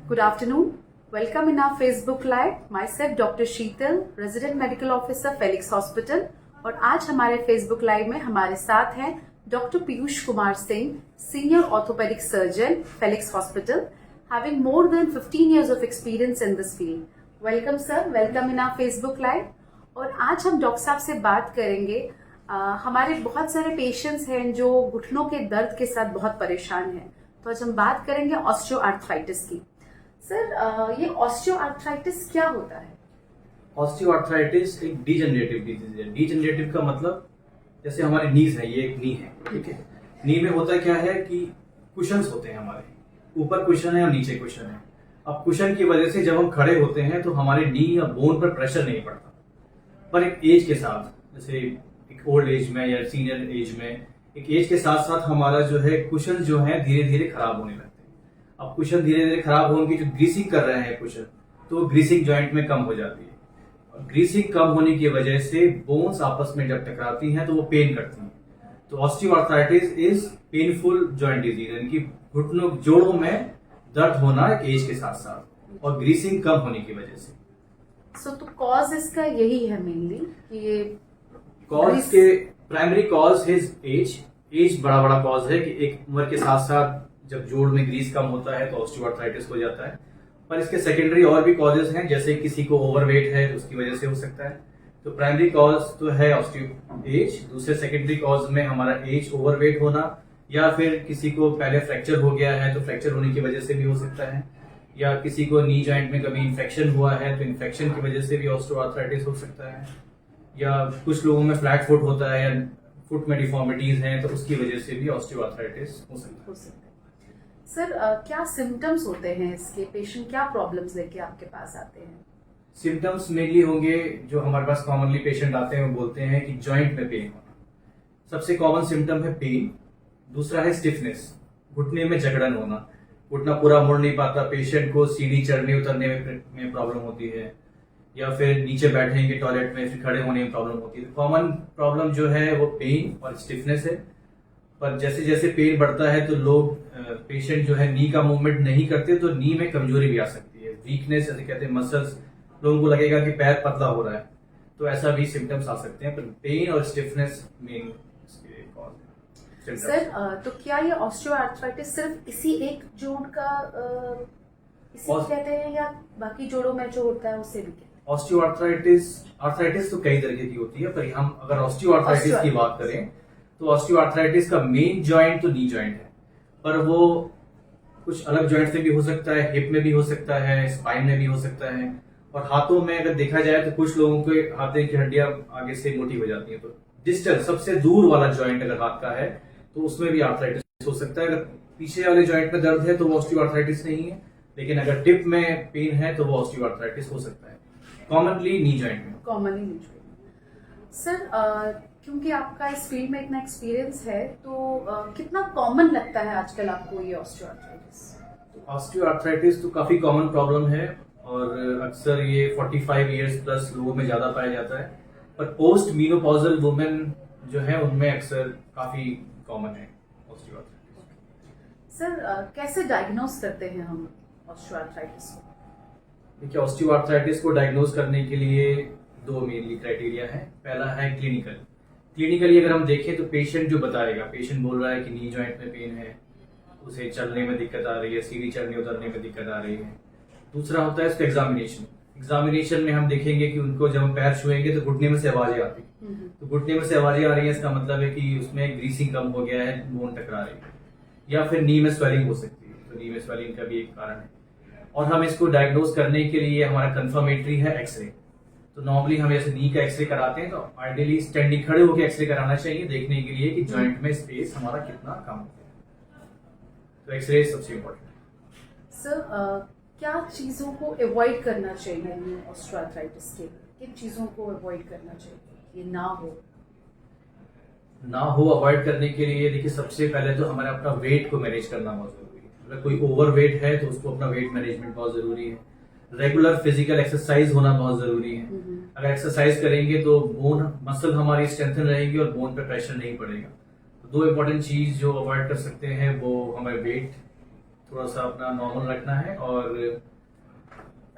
Good afternoon. Welcome in our Facebook Live. Myself Dr. Sheetal, Resident Medical Officer, Felix Hospital. और आज हमारे Facebook Live में हमारे साथ हैं doctor Piyush Kumar Singh, senior orthopaedic surgeon, Felix Hospital, having more than 15 years of experience in this field. Welcome sir, welcome in our Facebook Live. और आज हम डॉक्टर साहब से बात करेंगे। हमारे बहुत सारे पेशेंट्स हैं जो घुटनों के दर्द के साथ बहुत परेशान हैं, तो आज हम बात करेंगे ऑस्टियोआर्थराइटिस की। सर, ये ऑस्टियोआर्थराइटिस क्या होता है? ऑस्टियोआर्थराइटिस एक डीजेनरेटिव डिजीज है। डीजेनरेटिव का मतलब जैसे हमारे नीज है, ये एक नी है, ठीक है। नी में होता क्या है कि कुशन्स होते हैं, हमारे ऊपर कुशन है और नीचे कुशन है। अब कुशन की वजह से जब हम खड़े होते हैं तो हमारे नी या बोन पर प्रेशर नहीं पड़ता, पर एक एज के साथ, जैसे एक ओल्ड एज में या सीनियर एज में, एक एज के साथ साथ हमारा जो है कुशन जो है धीरे धीरे खराब होने लगते हैं। अब कुशन धीरे धीरे खराब होने की जो ग्रीसिंग कर रहे हैं कुशन, तो ग्रीसिंग जॉइंट में कम हो जाती है। और ग्रीसिंग कम होने की वजह से बोन्स आपस में जब टकराती हैं तो वो पेन करती हैं। तो osteoarthritis is painful joint disease, यानी कि घुटनों जोड़ों में दर्द होना एक एज के साथ साथ और ग्रीसिंग कम होने की वजह से। तो कॉज इसका यही है मेनली कि ये कॉज के primary cause is age. Age बड़ा कॉज है कि एक उम्र के साथ साथ जब जोड़ में ग्रीस कम होता है तो ऑस्टियोआर्थराइटिस हो जाता है। पर इसके सेकेंडरी और भी कॉजेज हैं, जैसे किसी को ओवरवेट है उसकी वजह से हो सकता है। तो प्राइमरी कॉज तो है एज। दूसरे सेकेंडरी कॉज में हमारा एज, ओवरवेट होना, या फिर किसी को पहले फ्रैक्चर हो गया है तो फ्रैक्चर होने की वजह से भी हो सकता है, या किसी को नी जॉइंट में कभी इन्फेक्शन हुआ है तो इन्फेक्शन की वजह से भी ऑस्टियोआर्थराइटिस हो सकता है, या कुछ लोगों में फ्लैट फुट होता है या फुट में डिफॉर्मिटीज हैं तो उसकी वजह से भी ऑस्टियोआर्थराइटिस हो सकता है। सर, क्या सिम्टम्स होते हैं इसके? पेशेंट क्या प्रॉब्लम्स लेके आपके पास आते हैं? सिम्टम्स मेनली होंगे, जो हमारे पास कॉमनली पेशेंट आते हैं वो बोलते हैं कि जॉइंट में पेन होना, सबसे कॉमन सिम्टम है पेन। दूसरा है स्टिफनेस, घुटने में जकड़न होना, घुटना पूरा मुड़ नहीं पाता, पेशेंट को सीढ़ी चढ़ने उतरने में प्रॉब्लम होती है, या फिर नीचे बैठेंगे टॉयलेट में फिर खड़े होने में प्रॉब्लम होती है। कॉमन प्रॉब्लम जो है वो पेन और स्टिफनेस है। पर जैसे जैसे पेन बढ़ता है तो लोग पेशेंट जो है नी का मूवमेंट नहीं करते तो नी में कमजोरी भी आ सकती है, वीकनेस जैसे कहते हैं, मसल्स, लोगों को लगेगा कि पैर पतला हो रहा है, तो ऐसा भी सिम्टम्स आ सकते हैं। पर पेन और स्टिफनेस मेन कॉज है। सर, तो क्या ये ऑस्टियोआर्थराइटिस सिर्फ इसी एक जोड़ का इसी कहते हैं या बाकी जोड़ों में जो होता है उससे भी? ऑस्टियोआर्थराइटिस तो कई तरीके की होती है, पर हम अगर ऑस्टियोआर्थराइटिस की बात करें तो ऑस्टियोआर्थराइटिस का मेन जॉइंट तो नी जॉइंट है, पर वो कुछ अलग जॉइंट से भी हो सकता है, हिप में भी हो सकता है, स्पाइन में भी हो सकता है, और हाथों में अगर देखा जाए तो कुछ लोगों के हाथ की हड्डियां आगे से मोटी हो जाती है। तो डिस्टल सबसे दूर वाला जॉइंट अगर हाथ का है तो उसमें भी आर्थराइटिस हो सकता है। अगर पीछे वाले जॉइंट में दर्द है तो वो ऑस्टियोआर्थराइटिस नहीं है, लेकिन अगर टिप में पेन है तो वो ऑस्टियोआर्थराइटिस हो सकता है। कॉमनली नी जॉइंट में। Commonly knee joint. सर, क्योंकि आपका इस फील्ड में इतना एक्सपीरियंस है, तो कितना कॉमन लगता है आजकल आपको ये ऑस्टियोआर्थराइटिस? ऑस्टियोआर्थराइटिस तो काफी कॉमन प्रॉब्लम है और अक्सर ये 45 इयर्स प्लस लोगों में ज्यादा पाया जाता है, पर पोस्ट मीनोपॉजल वुमेन जो है उनमें अक्सर काफी कॉमन है ऑस्टियोआर्थराइटिस। सर, कैसे डायग्नोज करते हैं हम ऑस्टियोआर्थराइटिस को? देखिए, ऑस्टियोआर्थराइटिस को डायग्नोज करने के लिए दो मेनली क्राइटेरिया है। पहला है क्लिनिकली अगर हम देखें तो पेशेंट जो बताएगा, पेशेंट बोल रहा है कि नी जॉइंट में पेन है, उसे चलने में दिक्कत आ रही है, सीढ़ी चढ़ने उतरने में दिक्कत आ रही है। दूसरा होता है उसका एग्जामिनेशन में हम देखेंगे कि उनको जब हम पैर छुएंगे तो घुटने में से आवाजें आती है, तो घुटने में से आवाजें आ रही है, इसका मतलब है कि उसमें ग्रीसिंग कम हो गया है, बोन टकरा रही है, या फिर नी में स्वेलिंग हो सकती है, तो नी में स्वेलिंग का भी एक कारण है। और हम इसको डायग्नोज करने के लिए हमारा कंफर्मेटरी है एक्सरे। तो नॉर्मली हम ऐसे नी का एक्सरे कराते हैं, तो आइडियली स्टैंडिंग खड़े होकर एक्सरे कराना चाहिए, देखने के लिए कि जॉइंट में स्पेस हमारा कितना कम है। तो एक्सरे सबसे इम्पोर्टेंट है। सर, क्या चीजों को अवॉइड करना चाहिए ऑस्टियोआर्थराइटिस के? किन चीजों को अवॉइड करना चाहिए ये ना हो अवॉइड करने के लिए? देखिए, सबसे पहले तो हमारे अपना वेट को मैनेज करना बहुत जरूरी है। अगर कोई ओवर वेट है तो उसको अपना वेट मैनेजमेंट बहुत जरूरी है। रेगुलर फिजिकल एक्सरसाइज होना बहुत जरूरी है। अगर एक्सरसाइज करेंगे तो बोन मसल हमारी स्ट्रेंथन रहेगी और बोन पे प्रेशर नहीं पड़ेगा। तो दो इंपॉर्टेंट चीज जो अवॉइड कर सकते हैं वो हमारे वेट थोड़ा सा अपना नॉर्मल रखना है और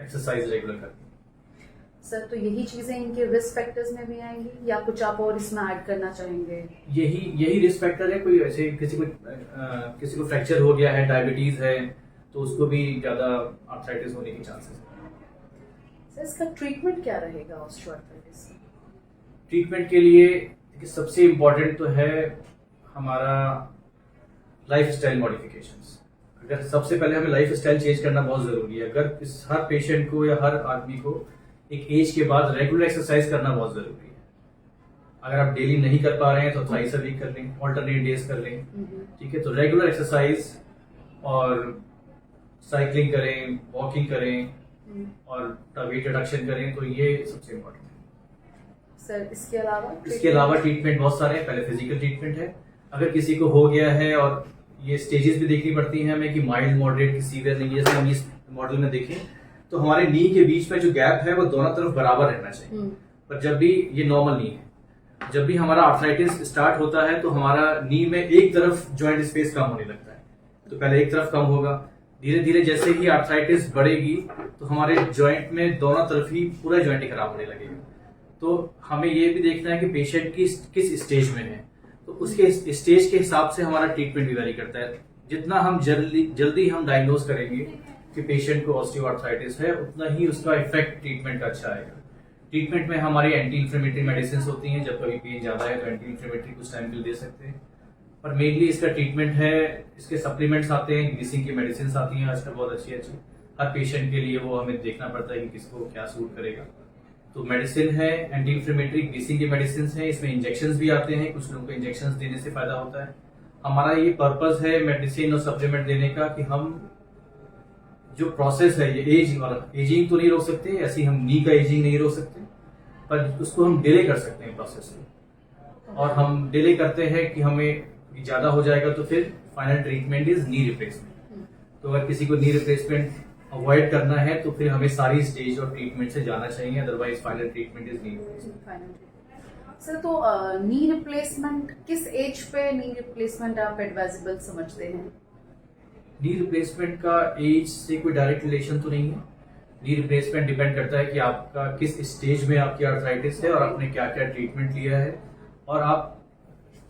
एक्सरसाइज रेगुलर करनी है। सर, तो यही चीजें इनके रिस्क फैक्टर्स में भी आएंगी या कुछ आप और इसमें ऐड करना चाहेंगे? यही रिस्क फैक्टर है। कोई ऐसे किसी को फ्रैक्चर हो गया है, डायबिटीज है, तो उसको भी ज्यादा आर्थराइटिस होने की चांसेस है। सर, इसका ट्रीटमेंट क्या रहेगा ऑस्टियोआर्थराइटिस? ट्रीटमेंट के लिए देखिए, सबसे इम्पोर्टेंट तो है हमारा लाइफ स्टाइल मॉडिफिकेशंस। अगर सबसे पहले हमें लाइफ स्टाइल चेंज करना बहुत जरूरी है। अगर हर पेशेंट को या हर आदमी को एक एज के बाद रेगुलर एक्सरसाइज करना बहुत जरूरी है। अगर आप डेली नहीं कर पा रहे हैं तो थ्राइस अ वीक कर लें, ऑल्टरनेट डेज कर लें, ठीक है। तो रेगुलर एक्सरसाइज और साइकिलिंग करें, वॉकिंग करें और वेट रिडक्शन करें, तो ये सबसे इम्पोर्टेंट है। सर, इसके अलावा ट्रीटमेंट बहुत सारे हैं। पहले फिजिकल ट्रीटमेंट है। अगर किसी को हो गया है और ये स्टेजेस भी देखनी पड़ती हैं हमें कि माइल्ड, मॉडरेट की सीवियर नहीं, जैसे हम इस मॉडल में देखें तो हमारे नी के बीच में जो गैप है वो दोनों तरफ बराबर रहना चाहिए। पर जब भी ये नॉर्मल नी है, जब भी हमारा आर्थराइटिस स्टार्ट होता है तो हमारा नी में एक तरफ जॉइंट स्पेस कम होने लगता है। तो पहले एक तरफ कम होगा, धीरे धीरे जैसे ही आर्थराइटिस बढ़ेगी तो हमारे जॉइंट में दोनों तरफ ही पूरा जॉइंट ही खराब होने लगेगा। तो हमें ये भी देखना है कि पेशेंट की किस स्टेज में है, तो उसके स्टेज के हिसाब से हमारा ट्रीटमेंट भी वेरी करता है। जितना हम जल्दी हम डायग्नोज करेंगे कि पेशेंट को ऑस्टियोआर्थराइटिस है, उतना ही उसका इफेक्ट ट्रीटमेंट का अच्छा आएगा। ट्रीटमेंट में हमारी एंटी इन्फ्लेमेटरी मेडिसिन होती हैं। जब कभी पेन ज्यादा है तो एंटी इन्फ्लेमेटरी कुछ टाइम के लिए दे सकते हैं, पर मेनली इसका ट्रीटमेंट है, इसके सप्लीमेंट्स आते हैं, ग्रीसिंग की मेडिसिन आती हैं आजकल बहुत अच्छी अच्छी। हर पेशेंट के लिए वो हमें देखना पड़ता है कि किसको क्या सूट करेगा। तो मेडिसिन है, एंटी इन्फ्लेमेटरी ग्रीसिंग की मेडिसिन है, इसमें इंजेक्शन भी आते हैं। कुछ लोगों को इंजेक्शन देने से फायदा होता है। हमारा ये पर्पज है मेडिसिन और सप्लीमेंट देने का कि हम जो प्रोसेस है ये एजिंग तो नहीं रोक सकते, ऐसी हम नी का एजिंग नहीं रोक सकते, पर उसको हम डिले कर सकते हैं प्रोसेस को। और हम डिले करते हैं कि हमें ज्यादा हो जाएगा तो फिर final treatment is knee replacement. तो अगर किसी को नी रिप्लेसमेंट अवॉइड करना है तो फिर हमें सारी स्टेज और ट्रीटमेंट से जाना चाहिए, otherwise final treatment is knee replacement. Sir, तो नी रिप्लेसमेंट किस एज पे नी रिप्लेसमेंट आप एडवाइजेबल समझते हैं? नी रिप्लेसमेंट का एज से कोई डायरेक्ट रिलेशन तो नहीं है। नी रिप्लेसमेंट डिपेंड करता है कि आपका किस स्टेज में आपकी आर्थराइटिस है और आपने क्या क्या ट्रीटमेंट लिया है और आप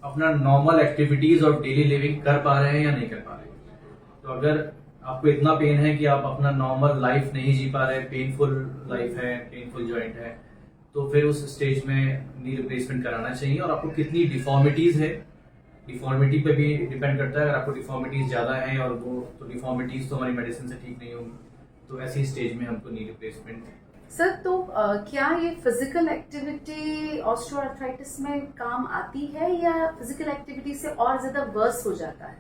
अपना नॉर्मल एक्टिविटीज और डेली लिविंग कर पा रहे हैं या नहीं कर पा रहे हैं। तो अगर आपको इतना पेन है कि आप अपना नॉर्मल लाइफ नहीं जी पा रहे, पेनफुल लाइफ है, पेनफुल जॉइंट है, तो फिर उस स्टेज में नी रिप्लेसमेंट कराना चाहिए। और आपको कितनी डिफॉर्मिटीज है, डिफॉर्मिटी पे भी डिपेंड करता है। अगर आपको डिफॉर्मिटीज ज्यादा है और वो तो डिफॉर्मिटीज तो हमारी मेडिसिन से ठीक नहीं होंगी, तो ऐसी स्टेज में हमको नी रिप्लेसमेंट। सर, तो क्या ये फिजिकल एक्टिविटी ऑस्टियोआर्थराइटिस में काम आती है या फिजिकल एक्टिविटी से और ज्यादा वर्स हो जाता है?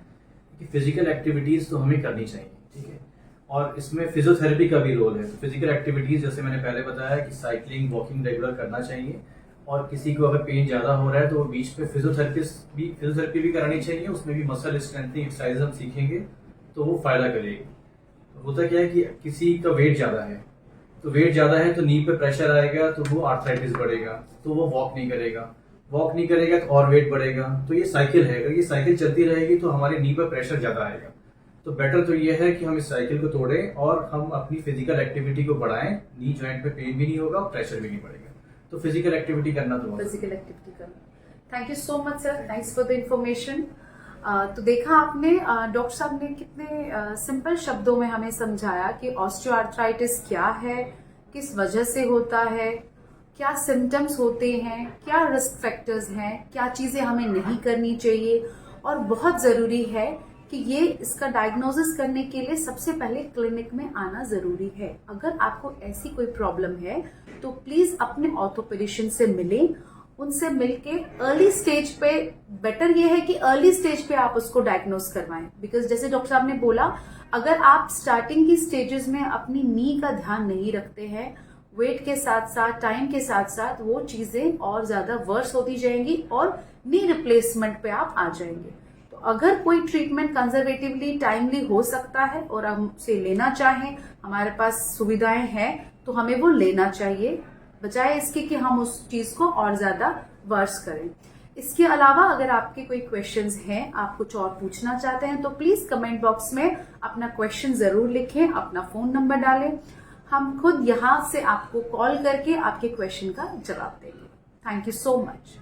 फिजिकल एक्टिविटीज तो हमें करनी चाहिए, ठीक है, और इसमें फिजियोथेरेपी का भी रोल है। तो फिजिकल एक्टिविटीज जैसे मैंने पहले बताया कि साइकिलिंग, वॉकिंग रेगुलर करना चाहिए। और किसी को अगर पेन ज्यादा हो रहा है तो बीच में फिजियोथेरेपी भी करानी चाहिए। उसमें भी मसल स्ट्रेंथनिंग एक्सरसाइज हम सीखेंगे तो वो फायदा करेगी। तो होता क्या है कि किसी का वेट ज्यादा है, तो वेट ज्यादा है तो नी पे प्रेशर आएगा तो वो आर्थराइटिस बढ़ेगा, तो वो वॉक नहीं करेगा तो और वेट बढ़ेगा। तो ये साइकिल है, अगर ये साइकिल चलती रहेगी तो हमारे नी पर प्रेशर ज्यादा आएगा। तो बेटर तो ये है कि हम इस साइकिल को तोड़ें और हम अपनी फिजिकल एक्टिविटी को बढ़ाएं। नी जॉइंट पे पेन भी नहीं होगा और प्रेशर भी नहीं बढ़ेगा। तो फिजिकल एक्टिविटी करना तो फिजिकल एक्टिविटी करना। Thank you so much sir, thanks for the information. तो देखा आपने, डॉक्टर साहब ने कितने सिंपल शब्दों में हमें समझाया कि ऑस्टियोआर्थराइटिस क्या है, किस वजह से होता है, क्या सिम्टम्स होते हैं, क्या रिस्क फैक्टर्स हैं, क्या चीजें हमें नहीं करनी चाहिए। और बहुत जरूरी है कि ये इसका डायग्नोसिस करने के लिए सबसे पहले क्लिनिक में आना जरूरी है। अगर आपको ऐसी कोई प्रॉब्लम है तो प्लीज अपने ऑर्थोपेडिशियन से मिलें, उनसे मिलके अर्ली स्टेज पे, बेटर ये है कि अर्ली स्टेज पे आप उसको डायग्नोज करवाएं। बिकॉज जैसे डॉक्टर साहब ने बोला, अगर आप स्टार्टिंग की स्टेजेस में अपनी नी का ध्यान नहीं रखते हैं, वेट के साथ साथ, टाइम के साथ साथ, वो चीजें और ज्यादा वर्स होती जाएंगी और नी रिप्लेसमेंट पे आप आ जाएंगे। तो अगर कोई ट्रीटमेंट कंजर्वेटिवली, टाइमली हो सकता है और हम उसे लेना चाहें, हमारे पास सुविधाएं हैं, तो हमें वो लेना चाहिए, बजाय इसके कि हम उस चीज को और ज्यादा वर्स करें। इसके अलावा अगर आपके कोई क्वेश्चंस हैं, आप कुछ और पूछना चाहते हैं, तो प्लीज कमेंट बॉक्स में अपना क्वेश्चन जरूर लिखें, अपना फोन नंबर डालें। हम खुद यहाँ से आपको कॉल करके आपके क्वेश्चन का जवाब देंगे। Thank you so much.